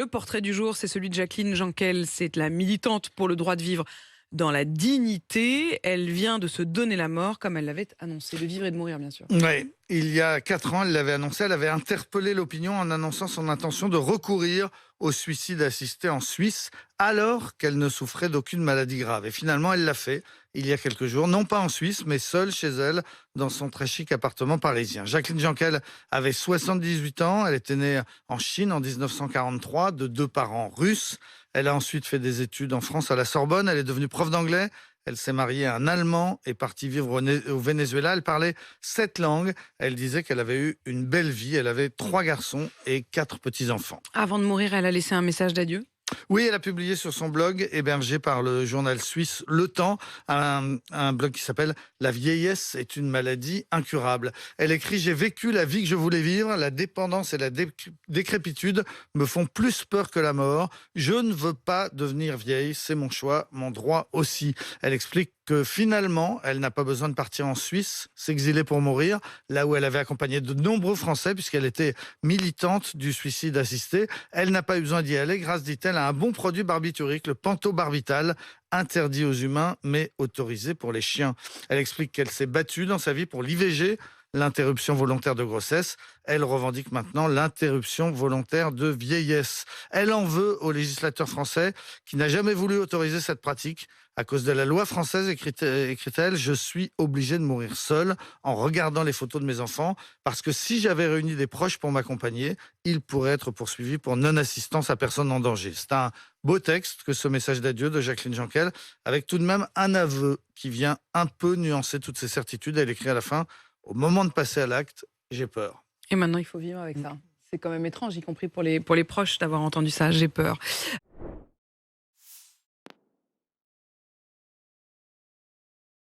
Le portrait du jour, c'est celui de Jacqueline Jankel. C'est la militante pour le droit de vivre dans la dignité. Elle vient de se donner la mort, comme elle l'avait annoncé, de vivre et de mourir, bien sûr. Oui, il y a 4 ans, elle l'avait annoncé, elle avait interpellé l'opinion en annonçant son intention de recourir au suicide assisté en Suisse, alors qu'elle ne souffrait d'aucune maladie grave. Et finalement, elle l'a fait il y a quelques jours, non pas en Suisse, mais seule chez elle, dans son très chic appartement parisien. Jacqueline Jankel avait 78 ans, elle était née en Chine en 1943, de 2 parents russes. Elle a ensuite fait des études en France à la Sorbonne, elle est devenue prof d'anglais. Elle s'est mariée à un Allemand et partie vivre au Venezuela. Elle parlait 7 langues. Elle disait qu'elle avait eu une belle vie. Elle avait 3 garçons et 4 petits-enfants. Avant de mourir, elle a laissé un message d'adieu. Oui, elle a publié sur son blog, hébergé par le journal suisse Le Temps, un blog qui s'appelle « La vieillesse est une maladie incurable ». Elle écrit « J'ai vécu la vie que je voulais vivre. La dépendance et la décrépitude me font plus peur que la mort. Je ne veux pas devenir vieille. C'est mon choix, mon droit aussi ». Elle explique que finalement, elle n'a pas besoin de partir en Suisse, s'exiler pour mourir, là où elle avait accompagné de nombreux Français, puisqu'elle était militante du suicide assisté. Elle n'a pas eu besoin d'y aller, grâce, dit-elle, à un bon produit barbiturique, le pentobarbital, interdit aux humains, mais autorisé pour les chiens. Elle explique qu'elle s'est battue dans sa vie pour l'IVG, l'interruption volontaire de grossesse. Elle revendique maintenant l'interruption volontaire de vieillesse. Elle en veut au législateur français qui n'a jamais voulu autoriser cette pratique. À cause de la loi française, écrit-elle, je suis obligée de mourir seule en regardant les photos de mes enfants parce que si j'avais réuni des proches pour m'accompagner, ils pourraient être poursuivis pour non-assistance à personne en danger. C'est un beau texte que ce message d'adieu de Jacqueline Jankel, avec tout de même un aveu qui vient un peu nuancer toutes ces certitudes. Elle écrit à la fin: au moment de passer à l'acte, j'ai peur. Et maintenant, il faut vivre avec ça. C'est quand même étrange, y compris pour les proches, d'avoir entendu ça. J'ai peur.